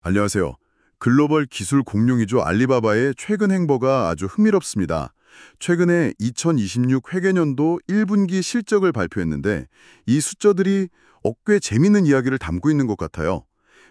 안녕하세요. 글로벌 기술 공룡이죠. 알리바바의 최근 행보가 아주 흥미롭습니다. 최근에 2026 회계년도 1분기 실적을 발표했는데 이 숫자들이 꽤 재미있는 이야기를 담고 있는 것 같아요.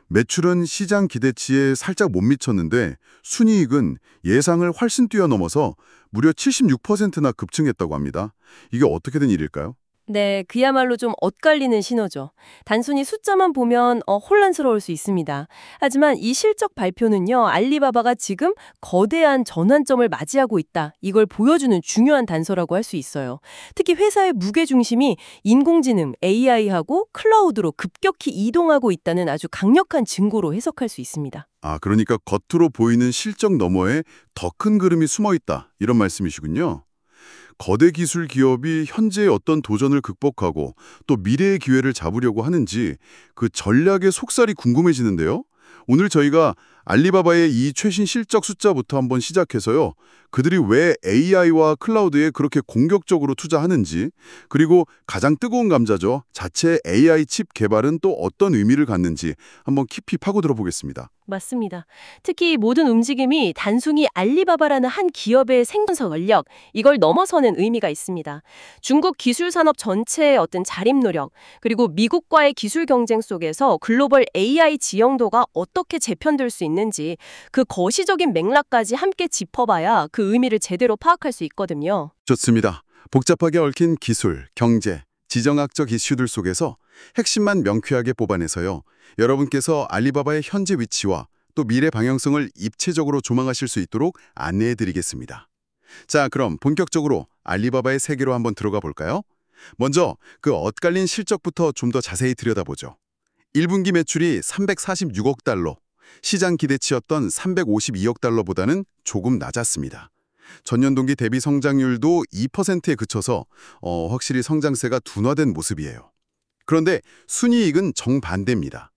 매출은 시장 기대치에 살짝 못 미쳤는데 순이익은 예상을 훨씬 뛰어넘어서 무려 76%나 급증했다고 합니다. 이게 어떻게 된 일일까요? 네, 그야말로 좀 엇갈리는 신호죠. 단순히 숫자만 보면 혼란스러울 수 있습니다. 하지만 이 실적 발표는요, 알리바바가 지금 거대한 전환점을 맞이하고 있다. 이걸 보여주는 중요한 단서라고 할 수 있어요. 특히 회사의 무게중심이 인공지능, AI하고 클라우드로 급격히 이동하고 있다는 아주 강력한 증거로 해석할 수 있습니다. 그러니까 겉으로 보이는 실적 너머에 더 큰 그림이 숨어 있다. 이런 말씀이시군요. 거대 기술 기업이 현재의 어떤 도전을 극복하고 또 미래의 기회를 잡으려고 하는지 그 전략의 속살이 궁금해지는데요. 오늘 저희가 알리바바의 이 최신 실적 숫자부터 한번 시작해서요. 그들이 왜 AI와 클라우드에 그렇게 공격적으로 투자하는지, 그리고 가장 뜨거운 감자죠. 자체 AI 칩 개발은 또 어떤 의미를 갖는지 한번 깊이 파고들어 보겠습니다. 맞습니다. 특히 이 모든 움직임이 단순히 알리바바라는 한 기업의 생존 전력, 이걸 넘어서는 의미가 있습니다. 중국 기술 산업 전체의 어떤 자립 노력, 그리고 미국과의 기술 경쟁 속에서 글로벌 AI 지형도가 어떻게 재편될 수 있는지 그 거시적인 맥락까지 함께 짚어봐야 그 의미를 제대로 파악할 수 있거든요. 좋습니다. 복잡하게 얽힌 기술, 경제, 지정학적 이슈들 속에서 핵심만 명쾌하게 뽑아내서요. 여러분께서 알리바바의 현재 위치와 또 미래 방향성을 입체적으로 조망하실 수 있도록 안내해드리겠습니다. 자, 그럼 본격적으로 알리바바의 세계로 한번 들어가 볼까요? 먼저 그 엇갈린 실적부터 좀 더 자세히 들여다보죠. 1분기 매출이 346억 달러, 시장 기대치였던 352억 달러보다는 조금 낮았습니다. 전년 동기 대비 성장률도 2%에 그쳐서 확실히 성장세가 둔화된 모습이에요. 그런데 순이익은 정반대입니다.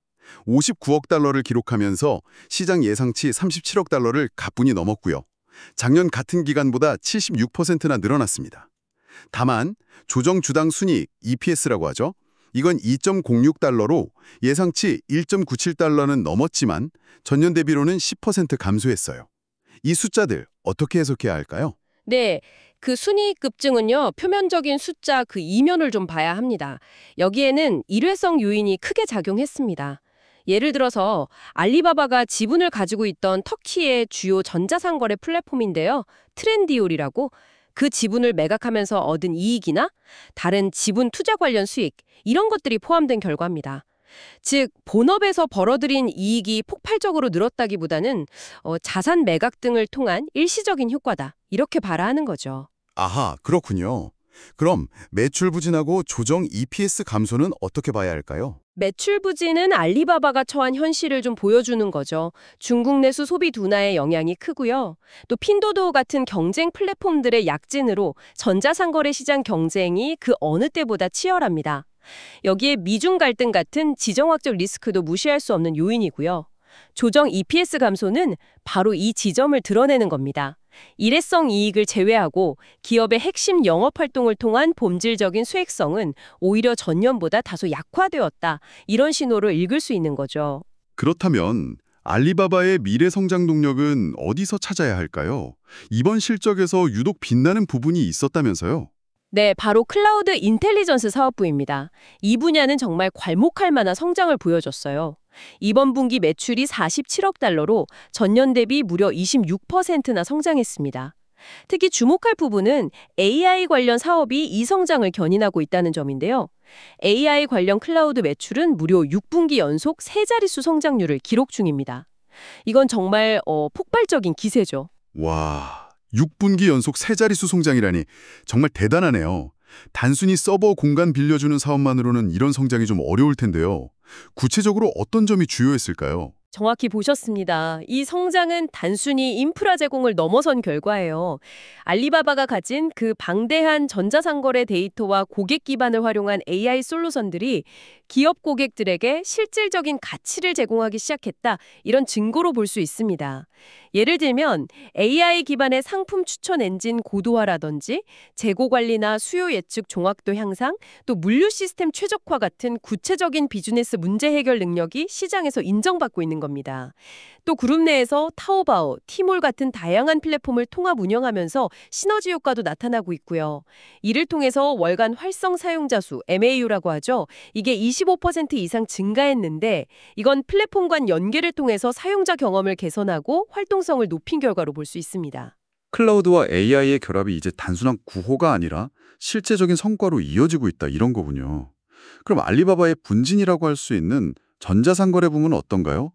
59억 달러를 기록하면서 시장 예상치 37억 달러를 가뿐히 넘었고요. 작년 같은 기간보다 76%나 늘어났습니다. 다만 조정 주당 순이익 EPS라고 하죠. 이건 2.06달러로 예상치 1.97달러는 넘었지만 전년 대비로는 10% 감소했어요. 이 숫자들 어떻게 해석해야 할까요? 네, 그 순이익 급증은요, 표면적인 숫자 그 이면을 좀 봐야 합니다. 여기에는 일회성 요인이 크게 작용했습니다. 예를 들어서 알리바바가 지분을 가지고 있던 터키의 주요 전자상거래 플랫폼인데요. 트렌디올이라고 그 지분을 매각하면서 얻은 이익이나 다른 지분 투자 관련 수익, 이런 것들이 포함된 결과입니다. 즉, 본업에서 벌어들인 이익이 폭발적으로 늘었다기보다는 자산 매각 등을 통한 일시적인 효과다. 이렇게 봐라하는 거죠. 아하, 그렇군요. 그럼 매출 부진하고 조정 EPS 감소는 어떻게 봐야 할까요? 매출 부진은 알리바바가 처한 현실을 좀 보여주는 거죠. 중국 내수 소비 둔화의 영향이 크고요. 또 핀도도 같은 경쟁 플랫폼들의 약진으로 전자상거래 시장 경쟁이 그 어느 때보다 치열합니다. 여기에 미중 갈등 같은 지정학적 리스크도 무시할 수 없는 요인이고요. 조정 EPS 감소는 바로 이 지점을 드러내는 겁니다. 일회성 이익을 제외하고 기업의 핵심 영업활동을 통한 본질적인 수익성은 오히려 전년보다 다소 약화되었다. 이런 신호를 읽을 수 있는 거죠. 그렇다면 알리바바의 미래 성장 동력은 어디서 찾아야 할까요? 이번 실적에서 유독 빛나는 부분이 있었다면서요? 네, 바로 클라우드 인텔리전스 사업부입니다. 이 분야는 정말 괄목할 만한 성장을 보여줬어요. 이번 분기 매출이 47억 달러로 전년 대비 무려 26%나 성장했습니다. 특히 주목할 부분은 AI 관련 사업이 이 성장을 견인하고 있다는 점인데요. AI 관련 클라우드 매출은 무려 6분기 연속 세 자릿수 성장률을 기록 중입니다. 이건 정말 폭발적인 기세죠. 와, 6분기 연속 세 자릿수 성장이라니 정말 대단하네요. 단순히 서버 공간 빌려주는 사업만으로는 이런 성장이 좀 어려울 텐데요. 구체적으로 어떤 점이 주요했을까요? 정확히 보셨습니다. 이 성장은 단순히 인프라 제공을 넘어선 결과예요. 알리바바가 가진 그 방대한 전자상거래 데이터와 고객 기반을 활용한 AI 솔루션들이 기업 고객들에게 실질적인 가치를 제공하기 시작했다. 이런 증거로 볼 수 있습니다. 예를 들면 AI 기반의 상품 추천 엔진 고도화라든지 재고 관리나 수요 예측 종합도 향상, 또 물류 시스템 최적화 같은 구체적인 비즈니스 문제 해결 능력이 시장에서 인정받고 있는 있는 겁니다. 또 그룹 내에서 타오바오, 티몰 같은 다양한 플랫폼을 통합 운영하면서 시너지 효과도 나타나고 있고요. 이를 통해서 월간 활성 사용자 수, MAU라고 하죠. 이게 25% 이상 증가했는데 이건 플랫폼 간 연계를 통해서 사용자 경험을 개선하고 활동성을 높인 결과로 볼 수 있습니다. 클라우드와 AI의 결합이 이제 단순한 구호가 아니라 실제적인 성과로 이어지고 있다 이런 거군요. 그럼 알리바바의 분진이라고 할 수 있는 전자상거래 부문은 어떤가요?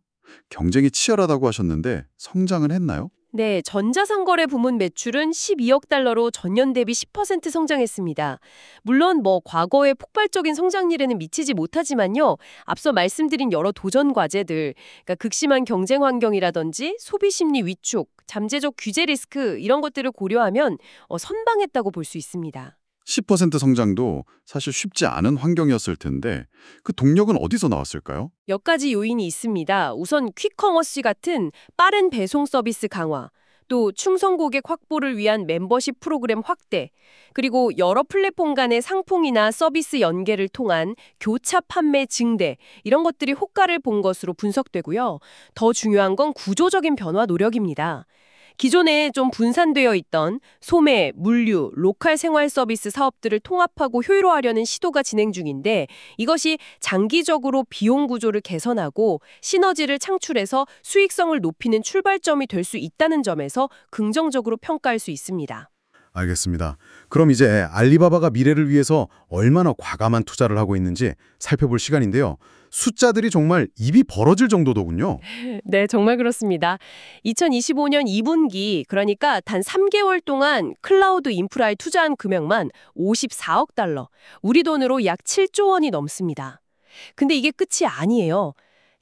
경쟁이 치열하다고 하셨는데 성장은 했나요? 네, 전자상거래 부문 매출은 12억 달러로 전년 대비 10% 성장했습니다. 물론 과거의 폭발적인 성장률에는 미치지 못하지만요. 앞서 말씀드린 여러 도전 과제들, 그러니까 극심한 경쟁 환경이라든지 소비 심리 위축, 잠재적 규제 리스크 이런 것들을 고려하면 선방했다고 볼 수 있습니다. 10% 성장도 사실 쉽지 않은 환경이었을 텐데 그 동력은 어디서 나왔을까요? 몇 가지 요인이 있습니다. 우선 퀵커머스 같은 빠른 배송 서비스 강화, 또 충성 고객 확보를 위한 멤버십 프로그램 확대, 그리고 여러 플랫폼 간의 상품이나 서비스 연계를 통한 교차 판매 증대, 이런 것들이 효과를 본 것으로 분석되고요. 더 중요한 건 구조적인 변화 노력입니다. 기존에 좀 분산되어 있던 소매, 물류, 로컬 생활 서비스 사업들을 통합하고 효율화하려는 시도가 진행 중인데 이것이 장기적으로 비용 구조를 개선하고 시너지를 창출해서 수익성을 높이는 출발점이 될 수 있다는 점에서 긍정적으로 평가할 수 있습니다. 알겠습니다. 그럼 이제 알리바바가 미래를 위해서 얼마나 과감한 투자를 하고 있는지 살펴볼 시간인데요. 숫자들이 정말 입이 벌어질 정도더군요. 네, 정말 그렇습니다. 2025년 2분기, 그러니까 단 3개월 동안 클라우드 인프라에 투자한 금액만 54억 달러, 우리 돈으로 약 7조 원이 넘습니다. 근데 이게 끝이 아니에요.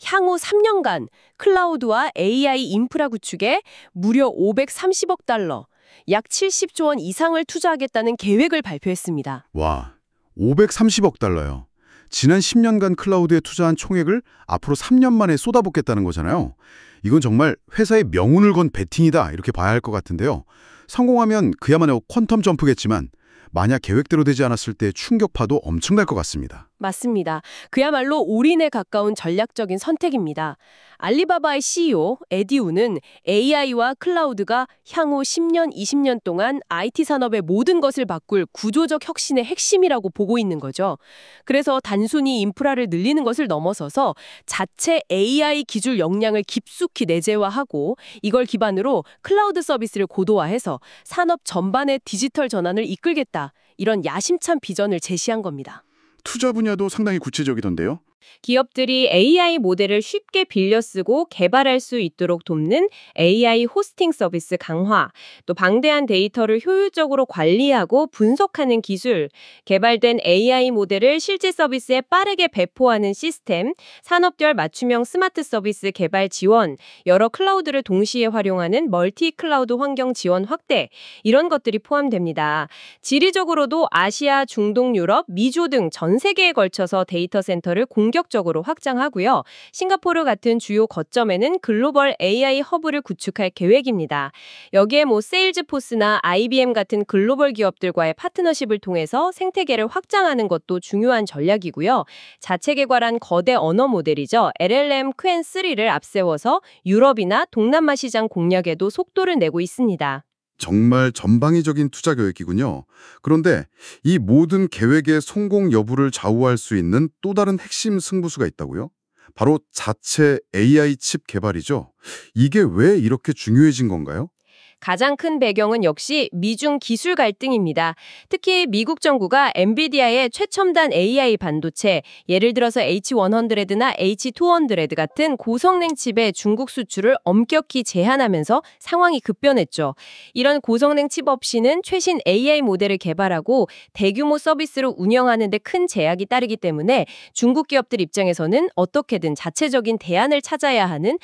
향후 3년간 클라우드와 AI 인프라 구축에 무려 530억 달러, 약 70조 원 이상을 투자하겠다는 계획을 발표했습니다. 와, 530억 달러요. 지난 10년간 클라우드에 투자한 총액을 앞으로 3년 만에 쏟아붓겠다는 거잖아요. 이건 정말 회사의 명운을 건 베팅이다 이렇게 봐야 할 것 같은데요. 성공하면 그야말로 퀀텀 점프겠지만 만약 계획대로 되지 않았을 때 충격파도 엄청날 것 같습니다. 맞습니다. 그야말로 올인에 가까운 전략적인 선택입니다. 알리바바의 CEO 에디우는 AI와 클라우드가 향후 10년, 20년 동안 IT 산업의 모든 것을 바꿀 구조적 혁신의 핵심이라고 보고 있는 거죠. 그래서 단순히 인프라를 늘리는 것을 넘어서서 자체 AI 기술 역량을 깊숙이 내재화하고 이걸 기반으로 클라우드 서비스를 고도화해서 산업 전반의 디지털 전환을 이끌겠다. 이런 야심찬 비전을 제시한 겁니다. 투자 분야도 상당히 구체적이던데요. 기업들이 AI 모델을 쉽게 빌려 쓰고 개발할 수 있도록 돕는 AI 호스팅 서비스 강화, 또 방대한 데이터를 효율적으로 관리하고 분석하는 기술, 개발된 AI 모델을 실제 서비스에 빠르게 배포하는 시스템, 산업별 맞춤형 스마트 서비스 개발 지원, 여러 클라우드를 동시에 활용하는 멀티 클라우드 환경 지원 확대, 이런 것들이 포함됩니다. 지리적으로도 아시아, 중동, 유럽, 미주 등 전 세계에 걸쳐서 데이터 센터를 공격적으로 확장하고요. 싱가포르 같은 주요 거점에는 글로벌 AI 허브를 구축할 계획입니다. 여기에 세일즈포스나 IBM 같은 글로벌 기업들과의 파트너십을 통해서 생태계를 확장하는 것도 중요한 전략이고요. 자체 개발한 거대 언어 모델이죠. LLM 퀸3를 앞세워서 유럽이나 동남아 시장 공략에도 속도를 내고 있습니다. 정말 전방위적인 투자 계획이군요. 그런데 이 모든 계획의 성공 여부를 좌우할 수 있는 또 다른 핵심 승부수가 있다고요? 바로 자체 AI 칩 개발이죠. 이게 왜 이렇게 중요해진 건가요? 가장 큰 배경은 역시 미중 기술 갈등입니다. 특히 미국 정부가 엔비디아의 최첨단 AI 반도체, 예를 들어서 H100나 H200 같은 고성능 칩의 중국 수출을 엄격히 제한하면서 상황이 급변했죠. 이런 고성능 칩 없이는 최신 AI 모델을 개발하고 대규모 서비스를 운영하는 데 큰 제약이 따르기 때문에 중국 기업들 입장에서는 어떻게든 자체적인 대안을 찾아야 하는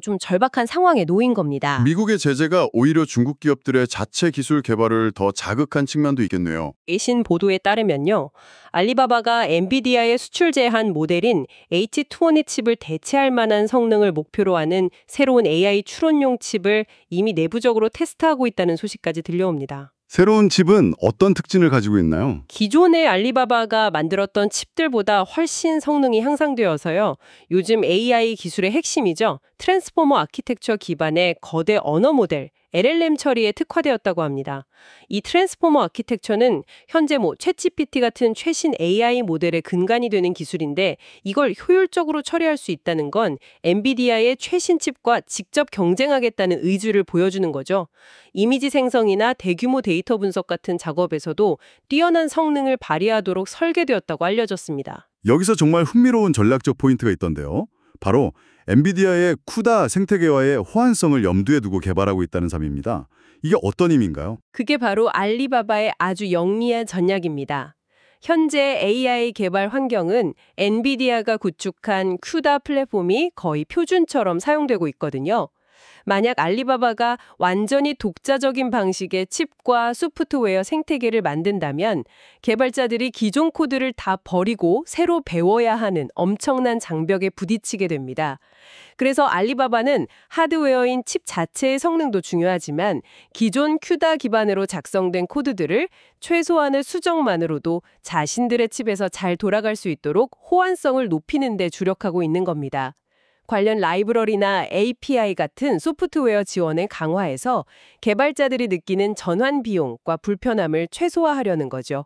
좀 절박한 상황에 놓인 겁니다. 미국의 제재가 오히려 중국 기업들의 자체 기술 개발을 더 자극한 측면도 있겠네요. 외신 보도에 따르면요. 알리바바가 엔비디아에 수출 제한 모델인 H220 칩을 대체할 만한 성능을 목표로 하는 새로운 AI 추론용 칩을 이미 내부적으로 테스트하고 있다는 소식까지 들려옵니다. 새로운 칩은 어떤 특징을 가지고 있나요? 기존의 알리바바가 만들었던 칩들보다 훨씬 성능이 향상되어서요. 요즘 AI 기술의 핵심이죠. 트랜스포머 아키텍처 기반의 거대 언어 모델, LLM 처리에 특화되었다고 합니다. 이 트랜스포머 아키텍처는 현재 챗GPT 같은 최신 AI 모델의 근간이 되는 기술인데 이걸 효율적으로 처리할 수 있다는 건 엔비디아의 최신 칩과 직접 경쟁하겠다는 의지를 보여주는 거죠. 이미지 생성이나 대규모 데이터 분석 같은 작업에서도 뛰어난 성능을 발휘하도록 설계되었다고 알려졌습니다. 여기서 정말 흥미로운 전략적 포인트가 있던데요. 바로 엔비디아의 쿠다 생태계와의 호환성을 염두에 두고 개발하고 있다는 점입니다. 이게 어떤 의미인가요? 그게 바로 알리바바의 아주 영리한 전략입니다. 현재 AI 개발 환경은 엔비디아가 구축한 쿠다 플랫폼이 거의 표준처럼 사용되고 있거든요. 만약 알리바바가 완전히 독자적인 방식의 칩과 소프트웨어 생태계를 만든다면 개발자들이 기존 코드를 다 버리고 새로 배워야 하는 엄청난 장벽에 부딪히게 됩니다. 그래서 알리바바는 하드웨어인 칩 자체의 성능도 중요하지만 기존 큐다 기반으로 작성된 코드들을 최소한의 수정만으로도 자신들의 칩에서 잘 돌아갈 수 있도록 호환성을 높이는 데 주력하고 있는 겁니다. 관련 라이브러리나 API 같은 소프트웨어 지원을 강화해서 개발자들이 느끼는 전환 비용과 불편함을 최소화하려는 거죠.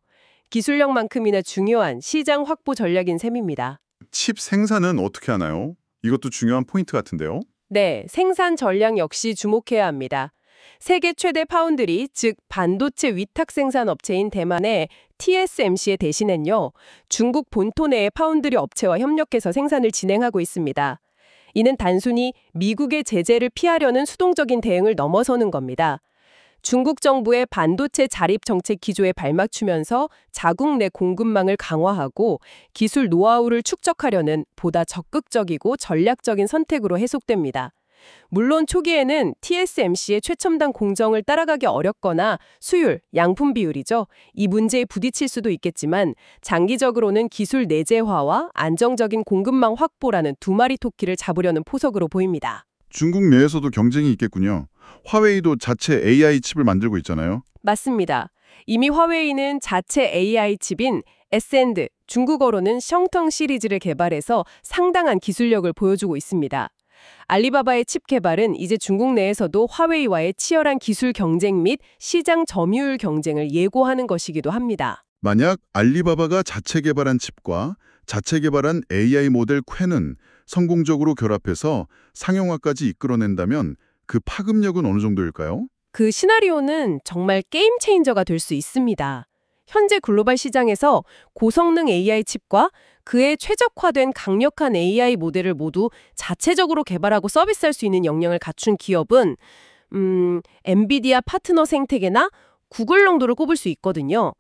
기술력만큼이나 중요한 시장 확보 전략인 셈입니다. 칩 생산은 어떻게 하나요? 이것도 중요한 포인트 같은데요. 네, 생산 전략 역시 주목해야 합니다. 세계 최대 파운드리, 즉 반도체 위탁 생산 업체인 대만의 TSMC에 대신엔요, 중국 본토 내의 파운드리 업체와 협력해서 생산을 진행하고 있습니다. 이는 단순히 미국의 제재를 피하려는 수동적인 대응을 넘어서는 겁니다. 중국 정부의 반도체 자립 정책 기조에 발맞추면서 자국 내 공급망을 강화하고 기술 노하우를 축적하려는 보다 적극적이고 전략적인 선택으로 해석됩니다. 물론 초기에는 TSMC의 최첨단 공정을 따라가기 어렵거나 수율, 양품 비율이죠. 이 문제에 부딪힐 수도 있겠지만 장기적으로는 기술 내재화와 안정적인 공급망 확보라는 두 마리 토끼를 잡으려는 포석으로 보입니다. 중국 내에서도 경쟁이 있겠군요. 화웨이도 자체 AI 칩을 만들고 있잖아요. 맞습니다. 이미 화웨이는 자체 AI 칩인 에센드, 중국어로는 셩텅 시리즈를 개발해서 상당한 기술력을 보여주고 있습니다. 알리바바의 칩 개발은 이제 중국 내에서도 화웨이와의 치열한 기술 경쟁 및 시장 점유율 경쟁을 예고하는 것이기도 합니다. 만약 알리바바가 자체 개발한 칩과 자체 개발한 AI 모델 퀘는 성공적으로 결합해서 상용화까지 이끌어낸다면 그 파급력은 어느 정도일까요? 그 시나리오는 정말 게임 체인저가 될 수 있습니다. 현재 글로벌 시장에서 고성능 AI 칩과 그에 최적화된 강력한 AI 모델을 모두 자체적으로 개발하고 서비스할 수 있는 역량을 갖춘 기업은 엔비디아 파트너 생태계나 구글 정도를 꼽을 수 있거든요.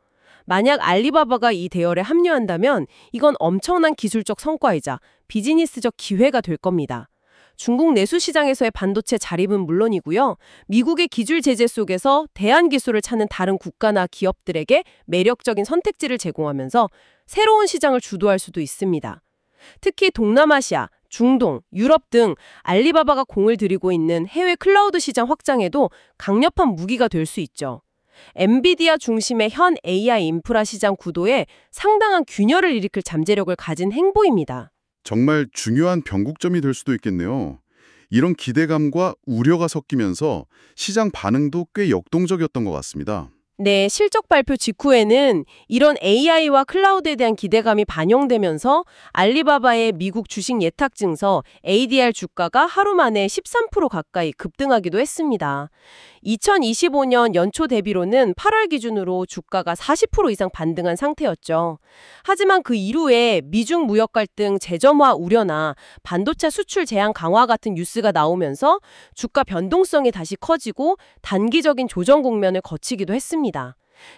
만약 알리바바가 이 대열에 합류한다면 이건 엄청난 기술적 성과이자 비즈니스적 기회가 될 겁니다. 중국 내수 시장에서의 반도체 자립은 물론이고요. 미국의 기술 제재 속에서 대안 기술을 찾는 다른 국가나 기업들에게 매력적인 선택지를 제공하면서 새로운 시장을 주도할 수도 있습니다. 특히 동남아시아, 중동, 유럽 등 알리바바가 공을 들이고 있는 해외 클라우드 시장 확장에도 강력한 무기가 될 수 있죠. 엔비디아 중심의 현 AI 인프라 시장 구도에 상당한 균열을 일으킬 잠재력을 가진 행보입니다. 정말 중요한 변곡점이 될 수도 있겠네요. 이런 기대감과 우려가 섞이면서 시장 반응도 꽤 역동적이었던 것 같습니다. 네, 실적 발표 직후에는 이런 AI와 클라우드에 대한 기대감이 반영되면서 알리바바의 미국 주식 예탁 증서 ADR 주가가 하루 만에 13% 가까이 급등하기도 했습니다. 2025년 연초 대비로는 8월 기준으로 주가가 40% 이상 반등한 상태였죠. 하지만 그 이후에 미중 무역 갈등 재점화 우려나 반도체 수출 제한 강화 같은 뉴스가 나오면서 주가 변동성이 다시 커지고 단기적인 조정 국면을 거치기도 했습니다.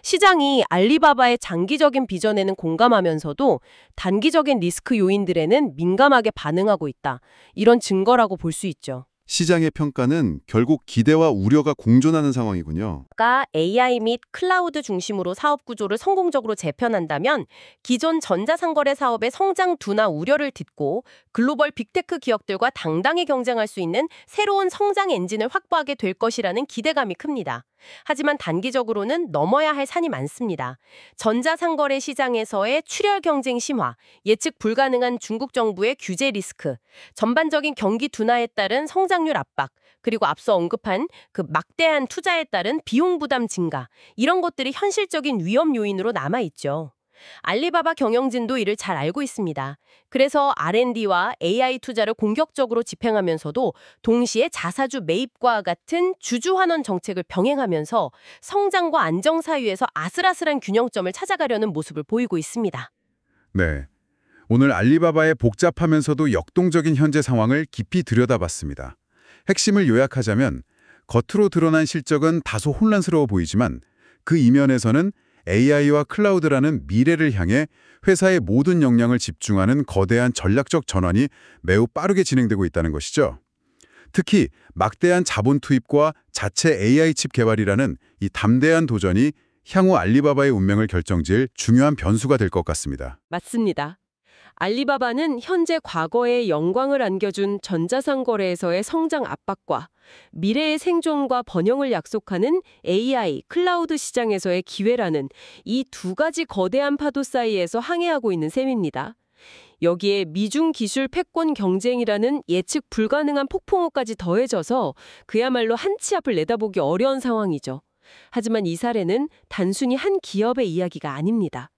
시장이 알리바바의 장기적인 비전에는 공감하면서도 단기적인 리스크 요인들에는 민감하게 반응하고 있다. 이런 증거라고 볼 수 있죠. 시장의 평가는 결국 기대와 우려가 공존하는 상황이군요. AI 및 클라우드 중심으로 사업 구조를 성공적으로 재편한다면 기존 전자상거래 사업의 성장 둔화 우려를 딛고 글로벌 빅테크 기업들과 당당히 경쟁할 수 있는 새로운 성장 엔진을 확보하게 될 것이라는 기대감이 큽니다. 하지만 단기적으로는 넘어야 할 산이 많습니다. 전자상거래 시장에서의 출혈 경쟁 심화, 예측 불가능한 중국 정부의 규제 리스크, 전반적인 경기 둔화에 따른 성장률 압박, 그리고 앞서 언급한 그 막대한 투자에 따른 비용 부담 증가, 이런 것들이 현실적인 위험 요인으로 남아있죠. 알리바바 경영진도 이를 잘 알고 있습니다. 그래서 R&D와 AI 투자를 공격적으로 집행하면서도 동시에 자사주 매입과 같은 주주환원 정책을 병행하면서 성장과 안정 사이에서 아슬아슬한 균형점을 찾아가려는 모습을 보이고 있습니다. 네. 오늘 알리바바의 복잡하면서도 역동적인 현재 상황을 깊이 들여다봤습니다. 핵심을 요약하자면 겉으로 드러난 실적은 다소 혼란스러워 보이지만 그 이면에서는 AI와 클라우드라는 미래를 향해 회사의 모든 역량을 집중하는 거대한 전략적 전환이 매우 빠르게 진행되고 있다는 것이죠. 특히 막대한 자본 투입과 자체 AI 칩 개발이라는 이 담대한 도전이 향후 알리바바의 운명을 결정지을 중요한 변수가 될 것 같습니다. 맞습니다. 알리바바는 현재 과거에 영광을 안겨준 전자상거래에서의 성장 압박과 미래의 생존과 번영을 약속하는 AI, 클라우드 시장에서의 기회라는 이 두 가지 거대한 파도 사이에서 항해하고 있는 셈입니다. 여기에 미중 기술 패권 경쟁이라는 예측 불가능한 폭풍우까지 더해져서 그야말로 한 치 앞을 내다보기 어려운 상황이죠. 하지만 이 사례는 단순히 한 기업의 이야기가 아닙니다.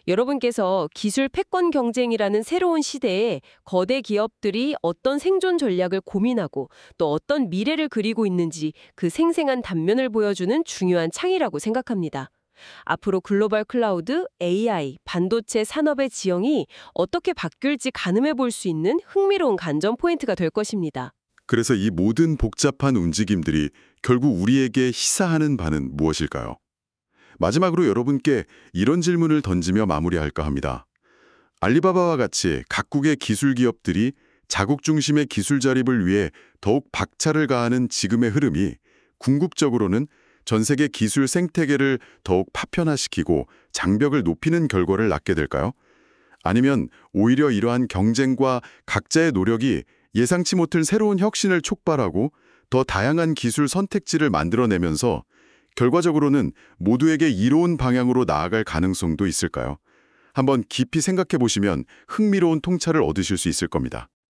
여러분께서 기술 패권 경쟁이라는 새로운 시대에 거대 기업들이 어떤 생존 전략을 고민하고 또 어떤 미래를 그리고 있는지 그 생생한 단면을 보여주는 중요한 창이라고 생각합니다. 앞으로 글로벌 클라우드, AI, 반도체 산업의 지형이 어떻게 바뀔지 가늠해 볼 수 있는 흥미로운 관전 포인트가 될 것입니다. 그래서 이 모든 복잡한 움직임들이 결국 우리에게 시사하는 바는 무엇일까요? 마지막으로 여러분께 이런 질문을 던지며 마무리할까 합니다. 알리바바와 같이 각국의 기술 기업들이 자국 중심의 기술 자립을 위해 더욱 박차를 가하는 지금의 흐름이 궁극적으로는 전 세계 기술 생태계를 더욱 파편화시키고 장벽을 높이는 결과를 낳게 될까요? 아니면 오히려 이러한 경쟁과 각자의 노력이 예상치 못한 새로운 혁신을 촉발하고 더 다양한 기술 선택지를 만들어내면서 결과적으로는 모두에게 이로운 방향으로 나아갈 가능성도 있을까요? 한번 깊이 생각해 보시면 흥미로운 통찰을 얻으실 수 있을 겁니다.